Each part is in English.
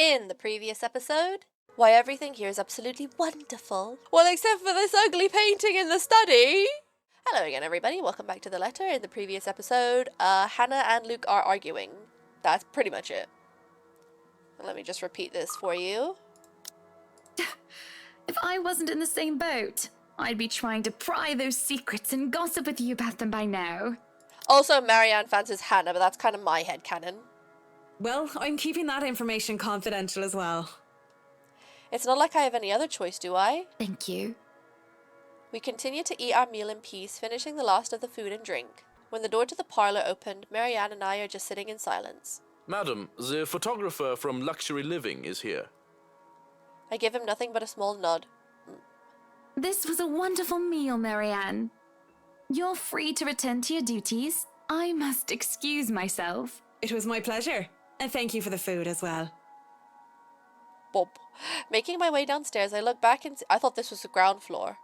In the previous episode, why everything here is absolutely wonderful. Well, except for this ugly painting in the study. Hello again, everybody. Welcome back to The Letter. In the previous episode, Hannah and Luke are arguing. That's pretty much it. Let me just repeat this for you. If I wasn't in the same boat, I'd be trying to pry those secrets and gossip with you about them by now. Also, Marianne fancies Hannah, but that's kind of my headcanon. Well, I'm keeping that information confidential as well. It's not like I have any other choice, do I? Thank you. We continue to eat our meal in peace, finishing the last of the food and drink. When the door to the parlour opened, Marianne and I are just sitting in silence. Madam, the photographer from Luxury Living is here. I give him nothing but a small nod. This was a wonderful meal, Marianne. You're free to return to your duties. I must excuse myself. It was my pleasure. And thank you for the food as well. Bob. Making my way downstairs, I look back and I thought this was the ground floor.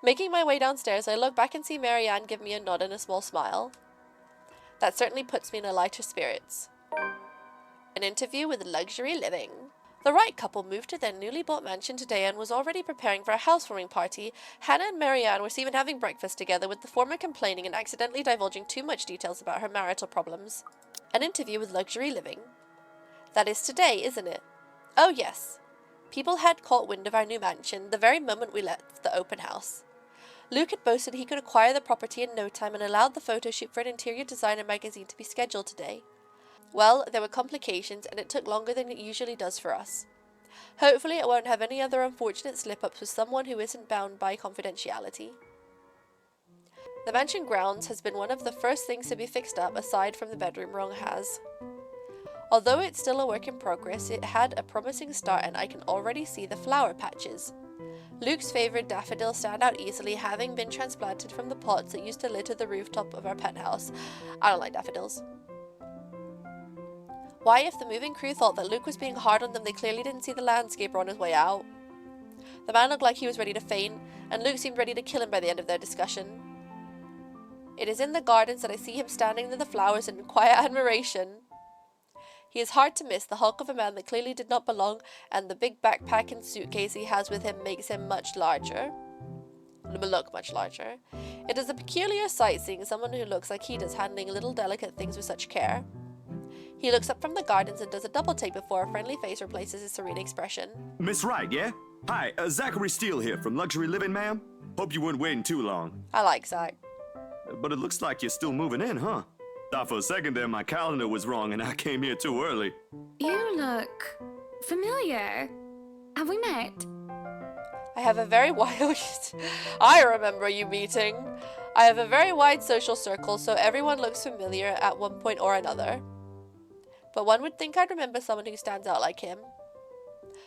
Making my way downstairs, I look back and see Marianne give me a nod and a small smile. That certainly puts me in a lighter spirits. An interview with Luxury Living. The Wright couple moved to their newly bought mansion today and was already preparing for a housewarming party. Hannah and Marianne were even having breakfast together, with the former complaining and accidentally divulging too much details about her marital problems. An interview with Luxury Living. That is today, isn't it? Oh yes. People had caught wind of our new mansion the very moment we left the open house. Luke had boasted he could acquire the property in no time and allowed the photo shoot for an interior designer magazine to be scheduled today. Well, there were complications and it took longer than it usually does for us. Hopefully it won't have any other unfortunate slip-ups with someone who isn't bound by confidentiality. The mansion grounds has been one of the first things to be fixed up aside from the bedroom Rong has. Although it's still a work in progress, it had a promising start and I can already see the flower patches. Luke's favourite daffodils stand out easily, having been transplanted from the pots that used to litter the rooftop of our penthouse. I don't like daffodils. Why, if the moving crew thought that Luke was being hard on them, they clearly didn't see the landscaper on his way out. The man looked like he was ready to faint, and Luke seemed ready to kill him by the end of their discussion. It is in the gardens that I see him standing near the flowers in quiet admiration. He is hard to miss, the hulk of a man that clearly did not belong, and the big backpack and suitcase he has with him makes him much larger. Look much larger. It is a peculiar sight seeing someone who looks like he does handling little delicate things with such care. He looks up from the gardens and does a double take before a friendly face replaces his serene expression. Miss Wright, yeah? Hi, Zachary Steele here from Luxury Living, ma'am. Hope you weren't waiting too long. I like Zach. But it looks like you're still moving in, huh? Thought for a second there my calendar was wrong and I came here too early. You look familiar. Have we met? I have a very wide... I remember you meeting. I have a very wide social circle, so everyone looks familiar at one point or another. But one would think I'd remember someone who stands out like him.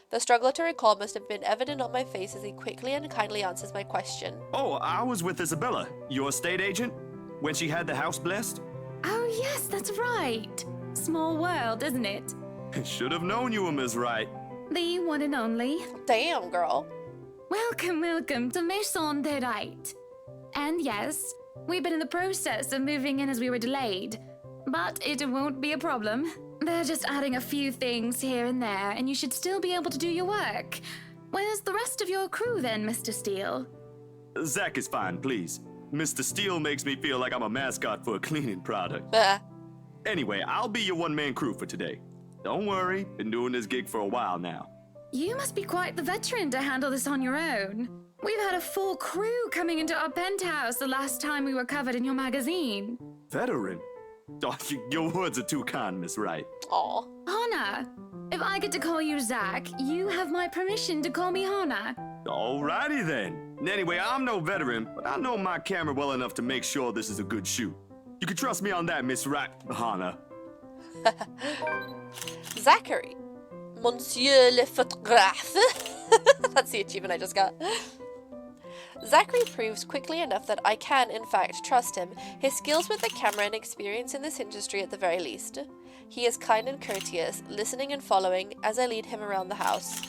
The struggle to recall must have been evident on my face as he quickly and kindly answers my question. Oh, I was with Isabella, your estate agent, when she had the house blessed. Oh yes, that's right. Small world, isn't it? Should have known you were Miss Wright. The one and only. Damn, girl. Welcome, welcome to Maison de Wright. And yes, we've been in the process of moving in as we were delayed. But it won't be a problem. They're just adding a few things here and there, and you should still be able to do your work. Where's the rest of your crew then, Mr. Steele? Zach is fine, please. Mr. Steele makes me feel like I'm a mascot for a cleaning product. Anyway, I'll be your one-man crew for today. Don't worry, been doing this gig for a while now. You must be quite the veteran to handle this on your own. We've had a full crew coming into our penthouse the last time we were covered in your magazine. Veteran? Oh, your words are too kind, Miss Wright. Aw. Hannah, if I get to call you Zach, you have my permission to call me Hannah. Alrighty then. Anyway, I'm no veteran, but I know my camera well enough to make sure this is a good shoot. You can trust me on that, Miss Wright, Hannah. Zachary. Monsieur le photographe. That's the achievement I just got. Zachary proves quickly enough that I can, in fact, trust him, his skills with the camera and experience in this industry at the very least. He is kind and courteous, listening and following as I lead him around the house.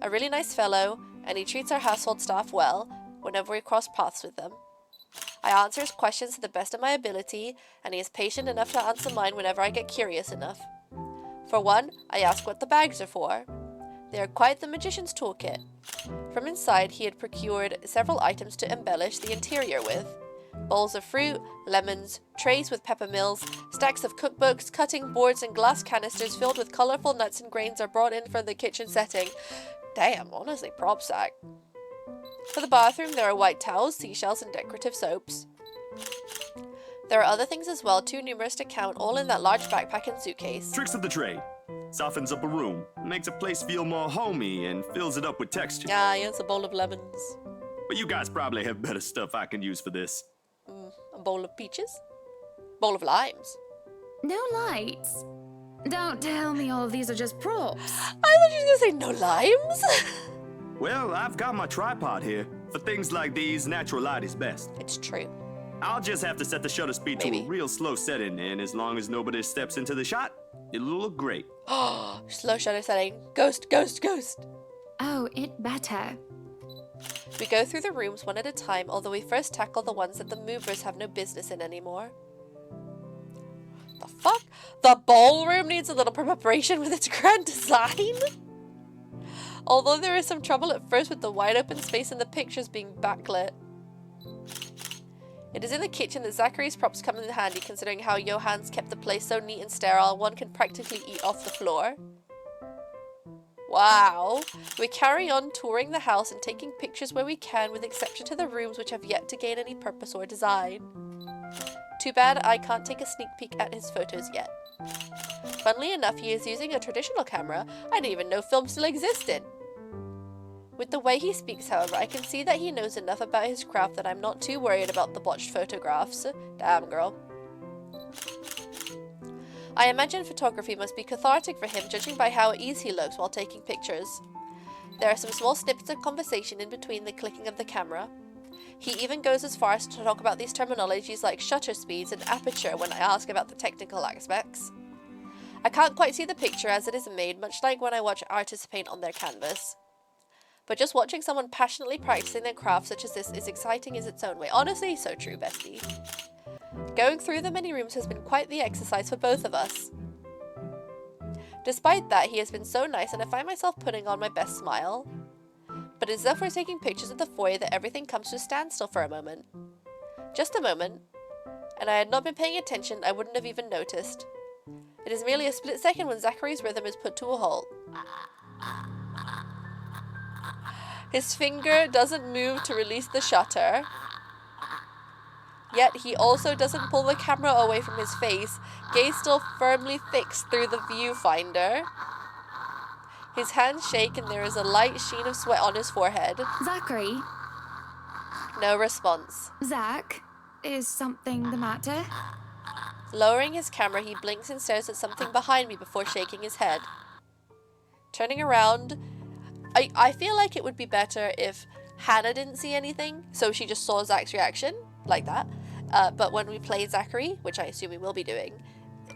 A really nice fellow, and he treats our household staff well whenever we cross paths with them. I answer his questions to the best of my ability, and he is patient enough to answer mine whenever I get curious enough. For one, I ask what the bags are for. They are quite the magician's toolkit. From inside, he had procured several items to embellish the interior with. Bowls of fruit, lemons, trays with peppermills, stacks of cookbooks, cutting boards, and glass canisters filled with colourful nuts and grains are brought in for the kitchen setting. Damn, honestly, prop sack. For the bathroom, there are white towels, seashells, and decorative soaps. There are other things as well, too numerous to count, all in that large backpack and suitcase. Tricks of the trade. Softens up a room, makes a place feel more homey, and fills it up with texture. Ah, yes, a bowl of lemons. But you guys probably have better stuff I can use for this. A bowl of peaches? Bowl of limes? No lights. Don't tell me all of these are just props. I thought you were going to say no limes. Well, I've got my tripod here. For things like these, natural light is best. It's true. I'll just have to set the shutter speed to Maybe. a real slow setting, and as long as nobody steps into the shot, it'll look great. Oh, slow shutter setting. Ghost, ghost, ghost. Oh, it better. We go through the rooms one at a time, although we first tackle the ones that the movers have no business in anymore. The fuck? The ballroom needs a little preparation with its grand design? Although there is some trouble at first with the wide open space and the pictures being backlit. It is in the kitchen that Zachary's props come in handy, considering how Johann's kept the place so neat and sterile one can practically eat off the floor. Wow. We carry on touring the house and taking pictures where we can, with exception to the rooms which have yet to gain any purpose or design. Too bad I can't take a sneak peek at his photos yet. Funnily enough, he is using a traditional camera. I didn't even know film still existed. With the way he speaks, however, I can see that he knows enough about his craft that I'm not too worried about the botched photographs. Damn, girl. I imagine photography must be cathartic for him, judging by how at ease he looks while taking pictures. There are some small snippets of conversation in between the clicking of the camera. He even goes as far as to talk about these terminologies like shutter speeds and aperture when I ask about the technical aspects. I can't quite see the picture as it is made, much like when I watch artists paint on their canvas. But just watching someone passionately practicing their craft such as this is exciting in its own way. Honestly, so true, bestie. Going through the many rooms has been quite the exercise for both of us. Despite that, he has been so nice and I find myself putting on my best smile. But it's as if we're taking pictures of the foyer that everything comes to a standstill for a moment. Just a moment. And I had not been paying attention, I wouldn't have even noticed. It is merely a split second when Zachary's rhythm is put to a halt. His finger doesn't move to release the shutter. Yet he also doesn't pull the camera away from his face, gaze still firmly fixed through the viewfinder. His hands shake and there is a light sheen of sweat on his forehead. Zachary? No response. Zach? Is something the matter? Lowering his camera, he blinks and stares at something behind me before shaking his head. Turning around, I feel like it would be better if Hannah didn't see anything, so she just saw Zach's reaction, like that. But when we play Zachary, which I assume we will be doing,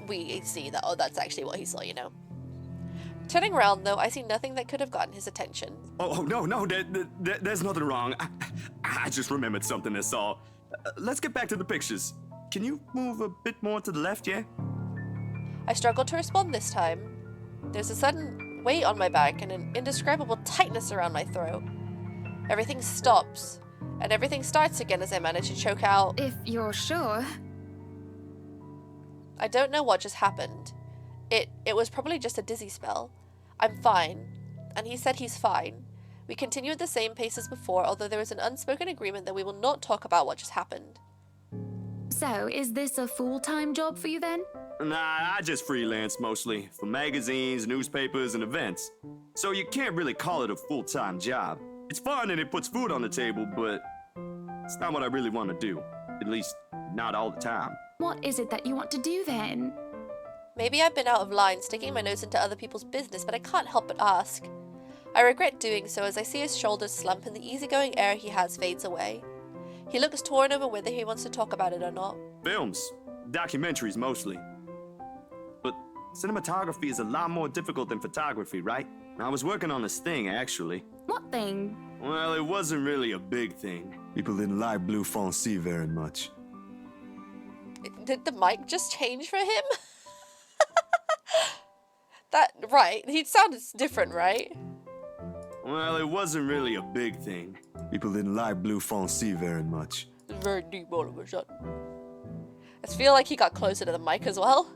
we see that, oh, that's actually what he saw, you know. Turning around, though, I see nothing that could have gotten his attention. Oh, no, there's nothing wrong. I just remembered something I saw. Let's get back to the pictures. Can you move a bit more to the left, yeah? I struggle to respond this time. There's a sudden weight on my back and an indescribable tightness around my throat. Everything stops, and everything starts again as I manage to choke out. If you're sure. I don't know what just happened. It was probably just a dizzy spell. I'm fine, and he said he's fine. We continue at the same pace as before, although there is an unspoken agreement that we will not talk about what just happened. So, is this a full-time job for you then? Nah, I just freelance mostly, for magazines, newspapers, and events. So you can't really call it a full-time job. It's fun and it puts food on the table, but it's not what I really want to do. At least, not all the time. What is it that you want to do then? Maybe I've been out of line, sticking my nose into other people's business, but I can't help but ask. I regret doing so as I see his shoulders slump and the easygoing air he has fades away. He looks torn over whether he wants to talk about it or not. Films. Documentaries mostly. But cinematography is a lot more difficult than photography, right? I was working on this thing, actually. What thing? Well, it wasn't really a big thing. People didn't like Blue Fonzie very much. Did the mic just change for him? Right. He sounded different, right? Well, it wasn't really a big thing. People didn't like Blue Fonzie very much. It's very deep all of a sudden. I feel like he got closer to the mic as well.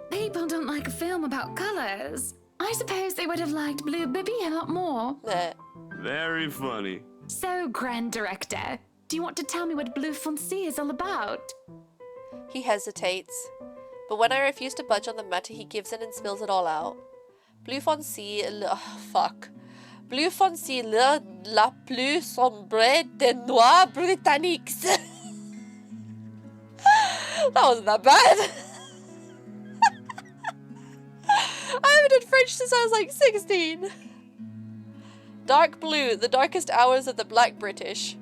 People don't like a film about colors. I suppose they would have liked Blue Bibby a lot more. Nah. Very funny. So, Grand Director, do you want to tell me what Blue Fonzie is all about? He hesitates. But when I refuse to budge on the matter, he gives in and spills it all out. Blue Fonzie, fuck. Blue Fonzie, la plus sombre des noirs britanniques. That wasn't that bad. I haven't done French since I was like 16. Dark blue, the darkest hours of the Black British.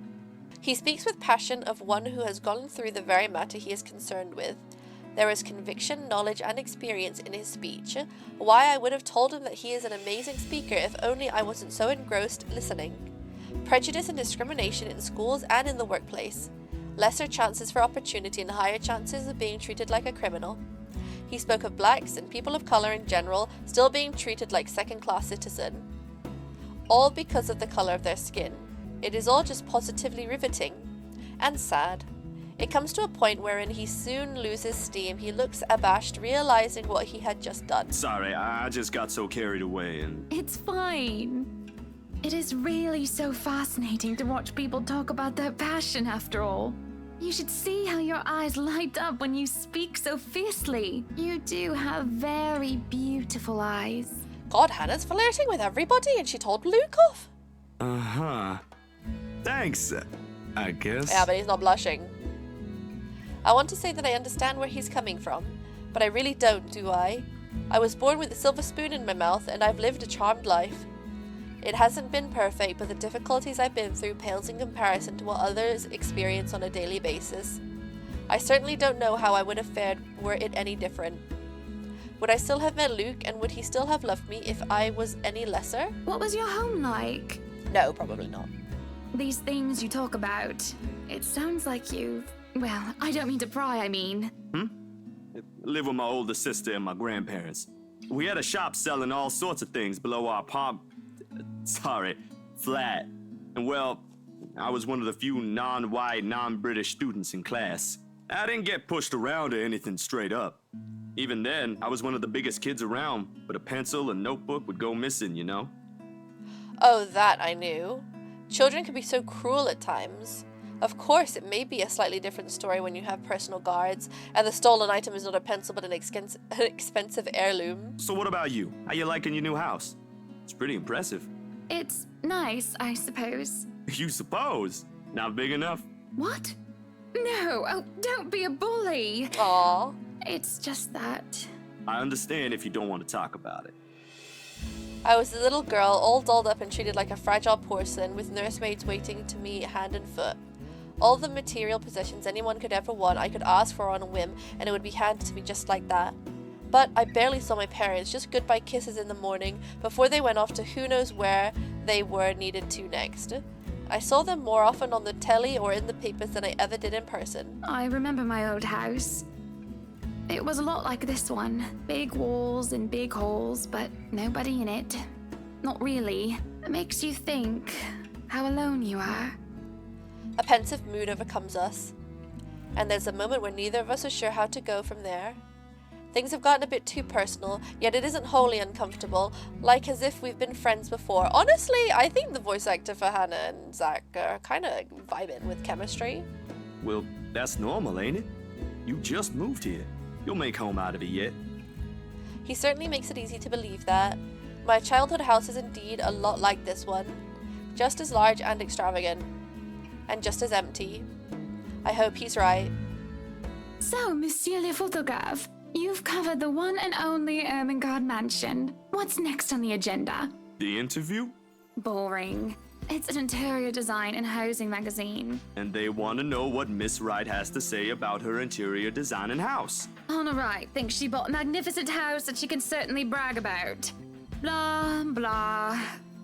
He speaks with passion of one who has gone through the very matter he is concerned with. There is conviction, knowledge, and experience in his speech. Why, I would have told him that he is an amazing speaker if only I wasn't so engrossed listening. Prejudice and discrimination in schools and in the workplace. Lesser chances for opportunity and higher chances of being treated like a criminal. He spoke of blacks and people of color in general still being treated like second-class citizens. All because of the color of their skin. It is all just positively riveting. And sad. It comes to a point wherein he soon loses steam. He looks abashed, realizing what he had just done. Sorry, I just got so carried away and... It's fine. It is really so fascinating to watch people talk about their passion after all. You should see how your eyes light up when you speak so fiercely. You do have very beautiful eyes. God, Hannah's flirting with everybody and she told Luke off. Uh-huh. Thanks, I guess. Yeah, but he's not blushing. I want to say that I understand where he's coming from, but I really don't, do I? I was born with a silver spoon in my mouth and I've lived a charmed life. It hasn't been perfect, but the difficulties I've been through pales in comparison to what others experience on a daily basis. I certainly don't know how I would have fared were it any different. Would I still have met Luke, and would he still have loved me if I was any lesser? What was your home like? No, probably not. These things you talk about, it sounds like you've... Well, I don't mean to pry, I mean. Live with my older sister and my grandparents. We had a shop selling all sorts of things below our flat. And well, I was one of the few non-white, non-British students in class. I didn't get pushed around or anything straight up. Even then, I was one of the biggest kids around, but a pencil and notebook would go missing, you know? Oh, that I knew. Children can be so cruel at times. Of course, it may be a slightly different story when you have personal guards, and the stolen item is not a pencil but an expensive heirloom. So what about you? How you liking your new house? It's pretty impressive. It's nice, I suppose. You suppose? Not big enough? What? No, oh, don't be a bully. Aww. It's just that... I understand if you don't want to talk about it. I was a little girl, all dolled up and treated like a fragile porcelain, with nursemaids waiting to me hand and foot. All the material possessions anyone could ever want, I could ask for on a whim, and it would be handed to me just like that. But I barely saw my parents, just goodbye kisses in the morning, before they went off to who knows where they were needed to next. I saw them more often on the telly or in the papers than I ever did in person. I remember my old house. It was a lot like this one. Big walls and big halls, but nobody in it. Not really. It makes you think how alone you are. A pensive mood overcomes us, and there's a moment where neither of us are sure how to go from there. Things have gotten a bit too personal, yet it isn't wholly uncomfortable, like as if we've been friends before. Honestly, I think the voice actor for Hannah and Zach are kind of vibing with chemistry. Well, that's normal, ain't it? You just moved here. You'll make home out of it yet. He certainly makes it easy to believe that. My childhood house is indeed a lot like this one, just as large and extravagant, and just as empty. I hope he's right. So, Monsieur le Photographe, you've covered the one and only Ermengarde Mansion. What's next on the agenda? The interview? Boring. It's an interior design and housing magazine. And they want to know what Miss Wright has to say about her interior design and house. Honor Wright thinks she bought a magnificent house that she can certainly brag about. Blah, blah.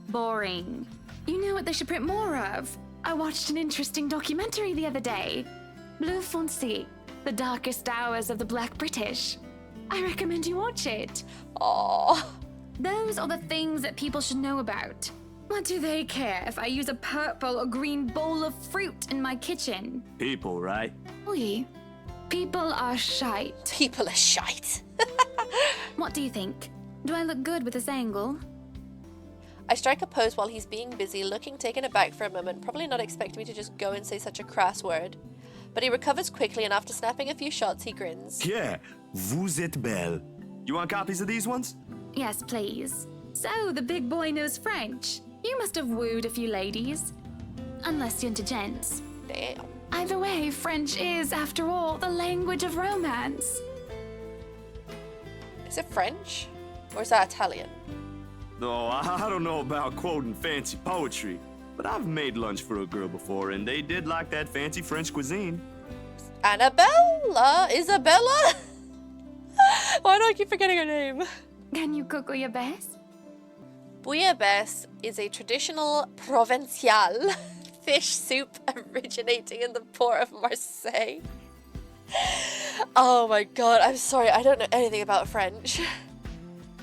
Boring. You know what they should print more of? I watched an interesting documentary the other day. Blue Fonzie, the darkest hours of the Black British. I recommend you watch it. Aww. Those are the things that people should know about. What do they care if I use a purple or green bowl of fruit in my kitchen? People, right? Oui. People are shite. People are shite. What do you think? Do I look good with this angle? I strike a pose while he's being busy, looking taken aback for a moment, probably not expecting me to just go and say such a crass word. But he recovers quickly, and after snapping a few shots, he grins. Yeah, vous êtes belle. You want copies of these ones? Yes, please. So, the big boy knows French. You must have wooed a few ladies. Unless you're into gents. Damn. Either way, French is, after all, the language of romance. Is it French? Or is that Italian? No, I don't know about quoting fancy poetry, but I've made lunch for a girl before, and they did like that fancy French cuisine. Annabella? Isabella? Why do I keep forgetting her name? Can you cook bouillabaisse? Bouillabaisse is a traditional Provençal fish soup originating in the port of Marseille. Oh my god, I'm sorry, I don't know anything about French.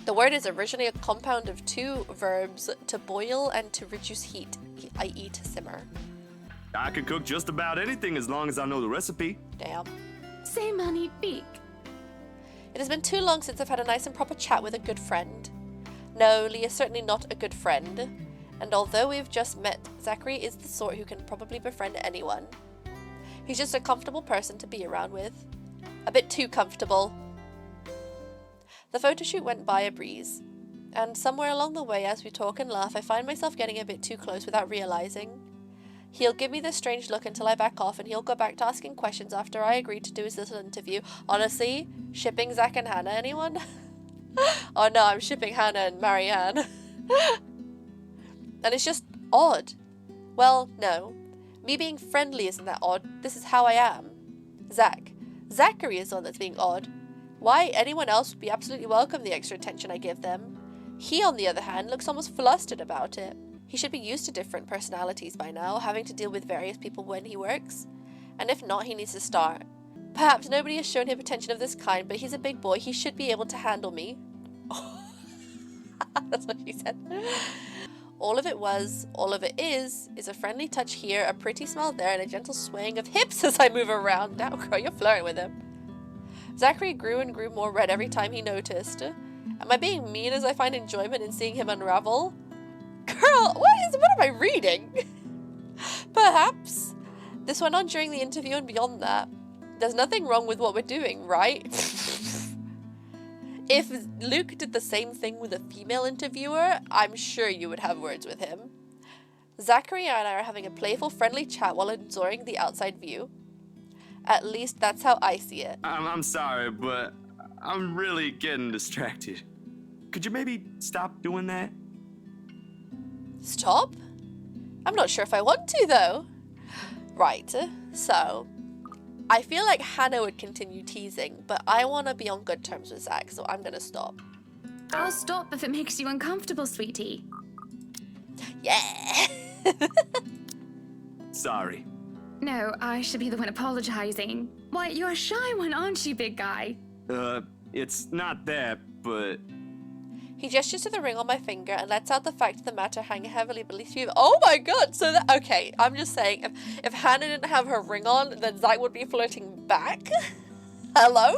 The word is originally a compound of two verbs, to boil and to reduce heat, i.e. to simmer. I can cook just about anything as long as I know the recipe. Damn. C'est magnifique. It has been too long since I've had a nice and proper chat with a good friend. No, Lee is certainly not a good friend. And although we've just met, Zachary is the sort who can probably befriend anyone. He's just a comfortable person to be around with. A bit too comfortable. The photo shoot went by a breeze. And somewhere along the way, as we talk and laugh, I find myself getting a bit too close without realizing. He'll give me this strange look until I back off, and he'll go back to asking questions after I agree to do his little interview. Honestly, shipping Zach and Hannah, anyone? Oh no, I'm shipping Hannah and Marianne. And it's just odd. Well, no. Me being friendly isn't that odd. This is how I am. Zachary is the one that's being odd. Why anyone else would be absolutely welcome the extra attention I give them. He, on the other hand, looks almost flustered about it. He should be used to different personalities by now, having to deal with various people when he works. And if not, he needs to start. Perhaps nobody has shown him attention of this kind, but he's a big boy. He should be able to handle me. That's what she said. All of it is a friendly touch here, a pretty smile there, and a gentle swaying of hips as I move around. Now, girl, you're flirting with him. Zachary grew and grew more red every time he noticed. Am I being mean as I find enjoyment in seeing him unravel? Girl, what am I reading? Perhaps. This went on during the interview and beyond that. There's nothing wrong with what we're doing, right? If Luke did the same thing with a female interviewer, I'm sure you would have words with him. Zachary and I are having a playful, friendly chat while enjoying the outside view. At least that's how I see it. I'm sorry, but I'm really getting distracted. Could you maybe stop doing that? Stop? I'm not sure if I want to, though. Right, so I feel like Hannah would continue teasing, but I want to be on good terms with Zach, so I'm going to stop. I'll stop if it makes you uncomfortable, sweetie. Yeah! Sorry. No, I should be the one apologizing. Why, you're a shy one, aren't you, big guy? It's not that, but... He gestures to the ring on my finger and lets out the fact of the matter hang heavily beneath me. Oh my god, so that... Okay, I'm just saying, if Hannah didn't have her ring on, then Zach would be flirting back? Hello?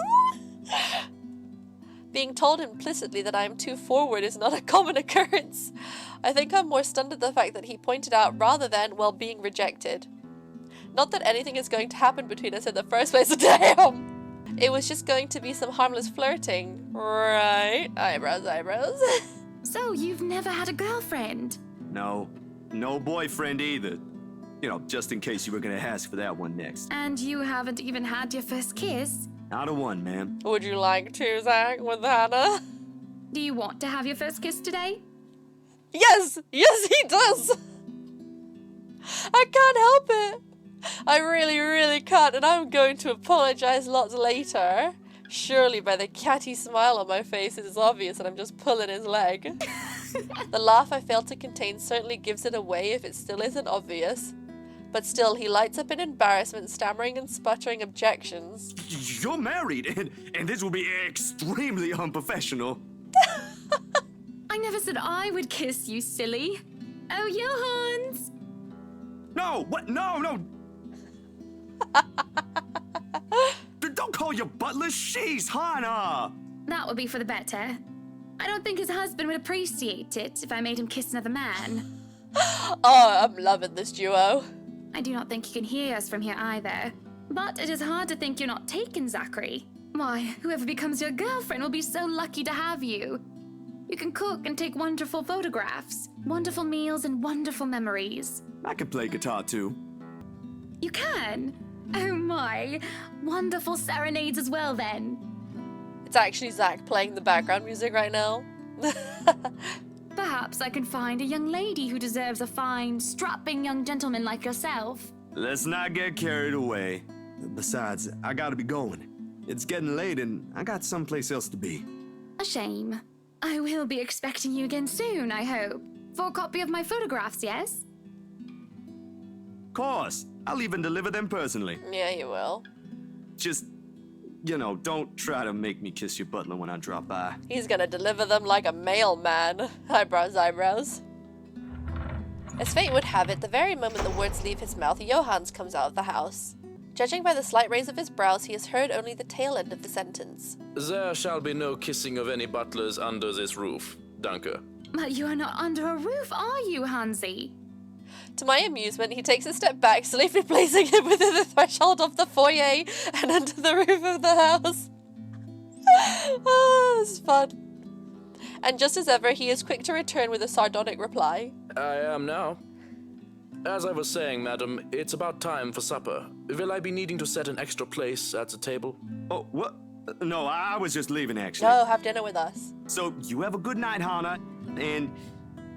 Being told implicitly that I am too forward is not a common occurrence. I think I'm more stunned at the fact that he pointed out rather than, well, being rejected. Not that anything is going to happen between us in the first place. Damn! It was just going to be some harmless flirting, right? Eyebrows, eyebrows. So, you've never had a girlfriend? No boyfriend either. You know, just in case you were gonna ask for that one next. And you haven't even had your first kiss? Not a one, ma'am. Would you like to, Zach, with Hannah? Do you want to have your first kiss today? Yes! Yes, he does! I can't help it. I really, really can't, and I'm going to apologize lots later. Surely by the catty smile on my face, it is obvious that I'm just pulling his leg. The laugh I failed to contain certainly gives it away if it still isn't obvious. But still, he lights up in embarrassment, stammering and sputtering objections. You're married, and this will be extremely unprofessional. I never said I would kiss you, silly. Oh, Johans! No, what? No. Don't call your butler. She's Hannah. That would be for the better. I don't think his husband would appreciate it if I made him kiss another man. Oh, I'm loving this duo. I do not think you can hear us from here either. But it is hard to think you're not taken, Zachary. Why, whoever becomes your girlfriend will be so lucky to have you. You can cook and take wonderful photographs, wonderful meals and wonderful memories. I can play guitar too. You can? Oh my, wonderful serenades as well then. It's actually Zach playing the background music right now. Perhaps I can find a young lady who deserves a fine, strapping young gentleman like yourself. Let's not get carried away. Besides, I gotta be going. It's getting late and I got someplace else to be. A shame. I will be expecting you again soon, I hope. For a copy of my photographs, yes? Of course, I'll even deliver them personally. Yeah, you will. Just, don't try to make me kiss your butler when I drop by. He's gonna deliver them like a mailman. Eyebrows. As fate would have it, the very moment the words leave his mouth, Johans comes out of the house. Judging by the slight raise of his brows, he has heard only the tail end of the sentence. There shall be no kissing of any butlers under this roof. Danke. But you are not under a roof, are you, Hansi? To my amusement, he takes a step back, safely placing him within the threshold of the foyer and under the roof of the house. Oh, this is fun. And just as ever, he is quick to return with a sardonic reply. I am now. As I was saying, madam, it's about time for supper. Will I be needing to set an extra place at the table? Oh, what? No, I was just leaving, actually. No, have dinner with us. So, you have a good night, Hannah. And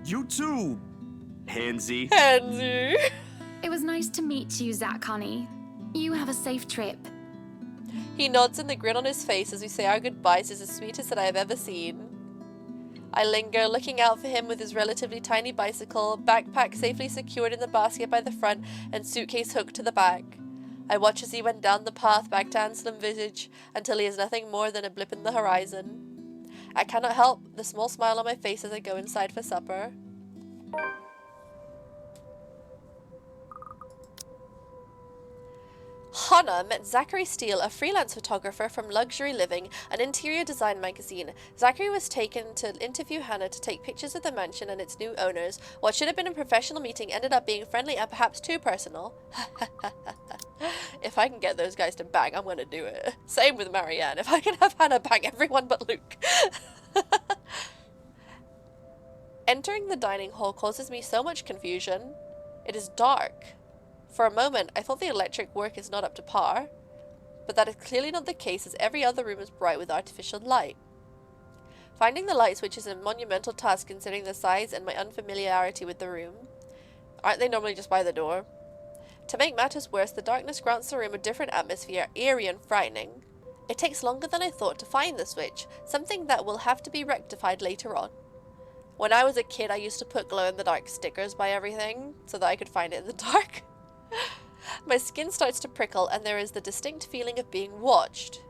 you too, Hansy. Hansi. It was nice to meet you, Zach, honey. You have a safe trip. He nods and the grin on his face as we say our goodbyes is the sweetest that I have ever seen. I linger, looking out for him with his relatively tiny bicycle, backpack safely secured in the basket by the front, and suitcase hooked to the back. I watch as he went down the path back to Anselm Visage until he is nothing more than a blip in the horizon. I cannot help the small smile on my face as I go inside for supper. Hannah met Zachary Steele, a freelance photographer from Luxury Living, an interior design magazine. Zachary was taken to interview Hannah to take pictures of the mansion and its new owners. What should have been a professional meeting ended up being friendly and perhaps too personal. If I can get those guys to bang, I'm gonna do it. Same with Marianne. If I can have Hannah bang everyone but Luke. Entering the dining hall causes me so much confusion. It is dark. For a moment, I thought the electric work is not up to par, but that is clearly not the case as every other room is bright with artificial light. Finding the light switch is a monumental task considering the size and my unfamiliarity with the room. Aren't they normally just by the door? To make matters worse, the darkness grants the room a different atmosphere, eerie and frightening. It takes longer than I thought to find the switch, something that will have to be rectified later on. When I was a kid, I used to put glow-in-the-dark stickers by everything so that I could find it in the dark. My skin starts to prickle and there is the distinct feeling of being watched.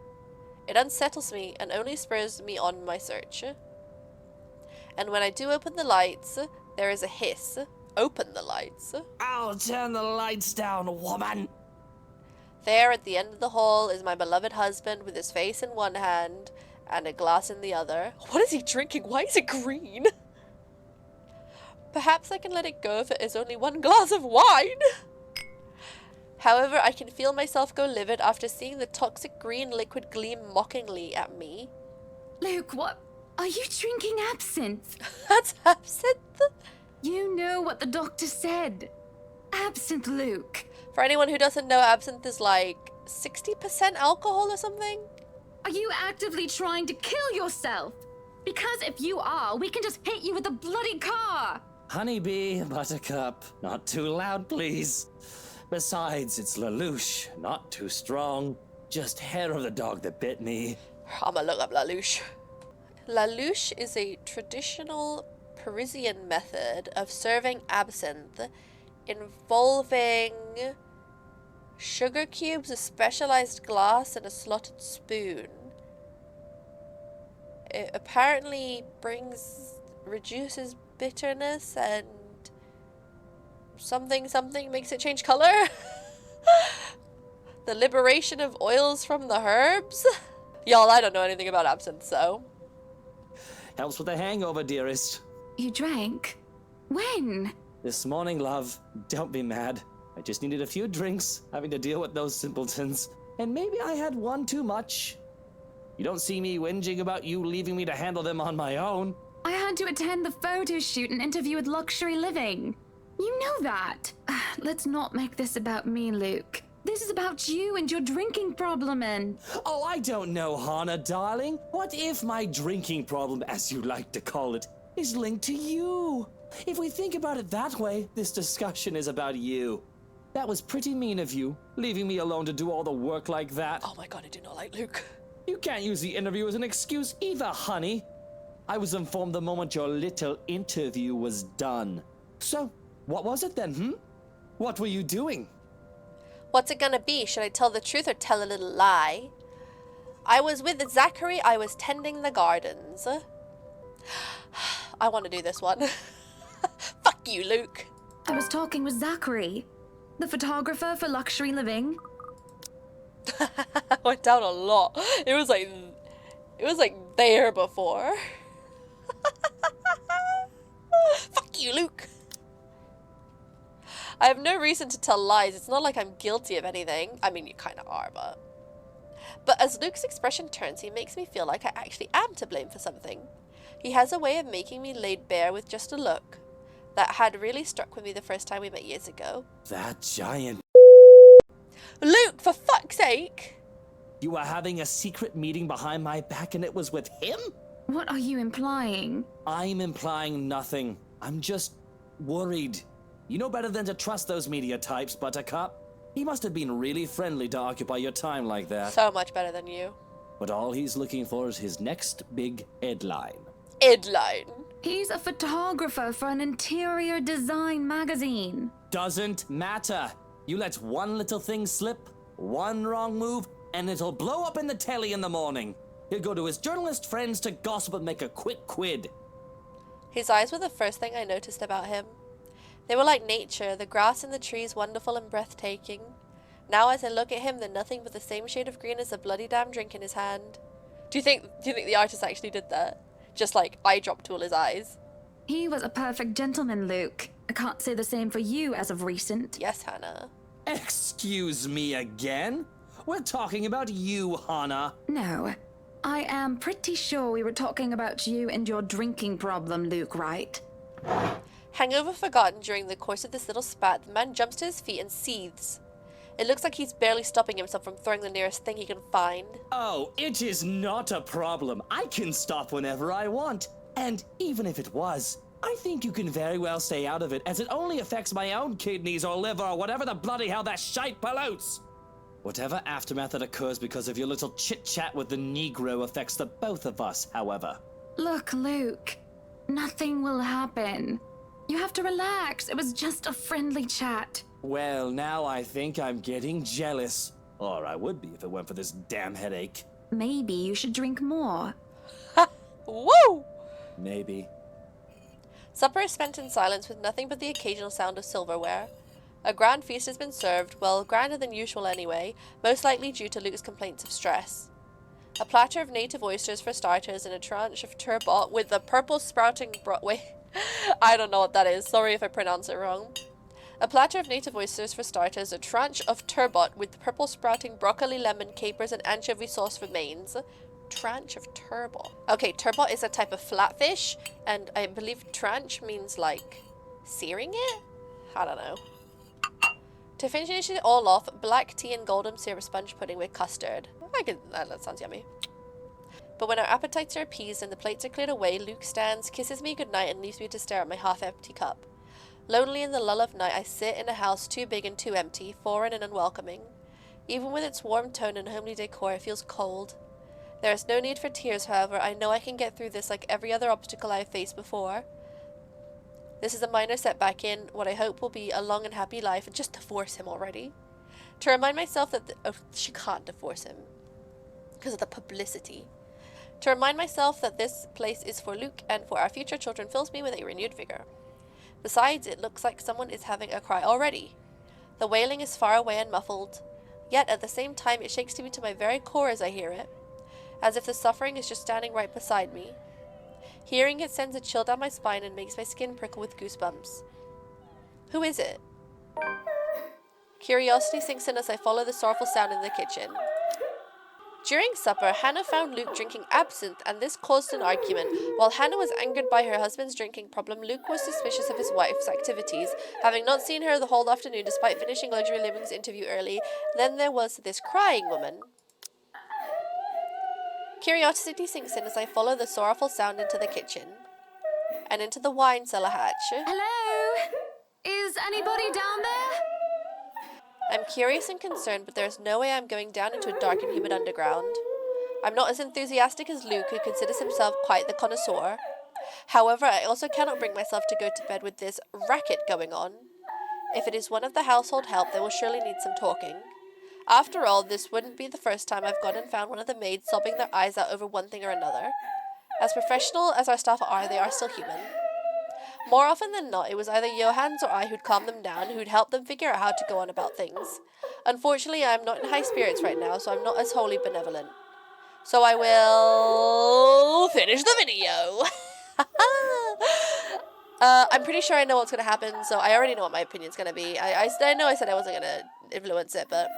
It unsettles me and only spurs me on my search. And when I do open the lights, there is a hiss. Open the lights. I'll turn the lights down, woman. There at the end of the hall is my beloved husband with his face in one hand and a glass in the other. What is he drinking? Why is it green? Perhaps I can let it go if it is only one glass of wine. However, I can feel myself go livid after seeing the toxic green liquid gleam mockingly at me. Luke, what? Are you drinking absinthe? That's absinthe? You know what the doctor said. Absinthe, Luke. For anyone who doesn't know, absinthe is like 60% alcohol or something? Are you actively trying to kill yourself? Because if you are, we can just hit you with a bloody car. Honeybee, Buttercup, not too loud, please. Besides, it's Lelouch, not too strong. Just hair of the dog that bit me. I'ma look up Lelouch. Lelouch is a traditional Parisian method of serving absinthe involving sugar cubes, a specialized glass, and a slotted spoon. It apparently brings reduces bitterness and something makes it change color. The liberation of oils from the herbs. Y'all, I don't know anything about absinthe, so. Helps with the hangover, dearest. You drank? When? This morning, love. Don't be mad. I just needed a few drinks, having to deal with those simpletons. And maybe I had one too much. You don't see me whinging about you leaving me to handle them on my own. I had to attend the photo shoot and interview with Luxury Living. You know that. Let's not make this about me, Luke. This is about you and your drinking problem and... Oh, I don't know, Hannah, darling. What if my drinking problem, as you like to call it, is linked to you? If we think about it that way, this discussion is about you. That was pretty mean of you, leaving me alone to do all the work like that. Oh my god, I do not like Luke. You can't use the interview as an excuse either, honey. I was informed the moment your little interview was done. So, what was it then, What were you doing? What's it gonna be? Should I tell the truth or tell a little lie? I was with Zachary. I was tending the gardens. I want to do this one. Fuck you, Luke. I was talking with Zachary, the photographer for Luxury Living. I went down a lot. It was like there before. Fuck you, Luke. I have no reason to tell lies. It's not like I'm guilty of anything. I mean, you kind of are, but... But as Luke's expression turns, he makes me feel like I actually am to blame for something. He has a way of making me laid bare with just a look that had really struck with me the first time we met years ago. That giant... Luke, for fuck's sake! You were having a secret meeting behind my back and it was with him? What are you implying? I'm implying nothing. I'm just worried. You know better than to trust those media types, Buttercup. He must have been really friendly to occupy your time like that. So much better than you. But all he's looking for is his next big headline. Headline. He's a photographer for an interior design magazine. Doesn't matter. You let one little thing slip, one wrong move, and it'll blow up in the telly in the morning. He'll go to his journalist friends to gossip and make a quick quid. His eyes were the first thing I noticed about him. They were like nature, the grass and the trees wonderful and breathtaking. Now as I look at him, they're nothing but the same shade of green as the bloody damn drink in his hand. Do you think the artist actually did that? Just like eye drop to all his eyes? He was a perfect gentleman, Luke. I can't say the same for you as of recent. Yes, Hannah. Excuse me again? We're talking about you, Hannah. No. I am pretty sure we were talking about you and your drinking problem, Luke, right? Hangover forgotten during the course of this little spat, the man jumps to his feet and seethes. It looks like he's barely stopping himself from throwing the nearest thing he can find. Oh, it is not a problem. I can stop whenever I want. And even if it was, I think you can very well stay out of it, as it only affects my own kidneys or liver or whatever the bloody hell that shite pollutes. Whatever aftermath that occurs because of your little chit-chat with the Negro affects the both of us, however. Look, Luke. Nothing will happen. You have to relax. It was just a friendly chat. Well, now I think I'm getting jealous. Or I would be if it weren't for this damn headache. Maybe you should drink more. Woo! Maybe. Supper is spent in silence with nothing but the occasional sound of silverware. A grand feast has been served, well, grander than usual anyway, most likely due to Luke's complaints of stress. A platter of native oysters for starters and a tranche of turbot with the purple sprouting wait, I don't know what that is, sorry if I pronounce it wrong. A platter of native oysters for starters, a tranche of turbot with purple sprouting broccoli, lemon, capers, and anchovy sauce for mains. Tranche of turbot. Okay, turbot is a type of flatfish, and I believe tranche means like searing it? I don't know. To finish it all off, black tea and golden syrup sponge pudding with custard. That sounds yummy. But when our appetites are appeased and the plates are cleared away, Luke stands, kisses me goodnight, and leaves me to stare at my half-empty cup. Lonely in the lull of night, I sit in a house too big and too empty, foreign and unwelcoming. Even with its warm tone and homely decor, it feels cold. There is no need for tears, however. I know I can get through this like every other obstacle I have faced before. This is a minor setback in what I hope will be a long and happy life, and just divorce him already. To remind myself that she can't divorce him because of the publicity. To remind myself that this place is for Luke and for our future children fills me with a renewed vigor. Besides, it looks like someone is having a cry already. The wailing is far away and muffled, yet at the same time it shakes me to my very core as I hear it, as if the suffering is just standing right beside me. Hearing it sends a chill down my spine and makes my skin prickle with goosebumps. Who is it? Curiosity sinks in as I follow the sorrowful sound in the kitchen. During supper, Hannah found Luke drinking absinthe, and this caused an argument. While Hannah was angered by her husband's drinking problem, Luke was suspicious of his wife's activities, having not seen her the whole afternoon despite finishing Luxury Living's interview early. Then there was this crying woman. Curiosity sinks in as I follow the sorrowful sound into the kitchen and into the wine cellar hatch. Hello? Is anybody down there? I'm curious and concerned, but there is no way I'm going down into a dark and humid underground. I'm not as enthusiastic as Luke, who considers himself quite the connoisseur. However, I also cannot bring myself to go to bed with this racket going on. If it is one of the household help, they will surely need some talking. After all, this wouldn't be the first time I've gone and found one of the maids sobbing their eyes out over one thing or another. As professional as our staff are, they are still human. More often than not, it was either Johans or I who'd calm them down, who'd help them figure out how to go on about things. Unfortunately, I am not in high spirits right now, so I'm not as wholly benevolent. So I will finish the video. I'm pretty sure I know what's going to happen, so I already know what my opinion's going to be. I know I said I wasn't going to influence it, but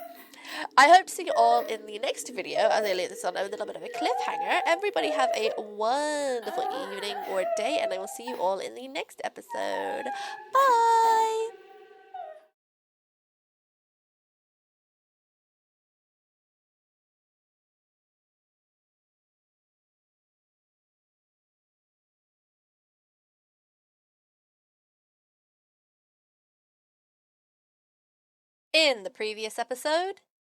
I hope to see you all in the next video as I leave this on a little bit of a cliffhanger. Everybody have a wonderful evening or day, and I will see you all in the next episode. Bye! In the previous episode,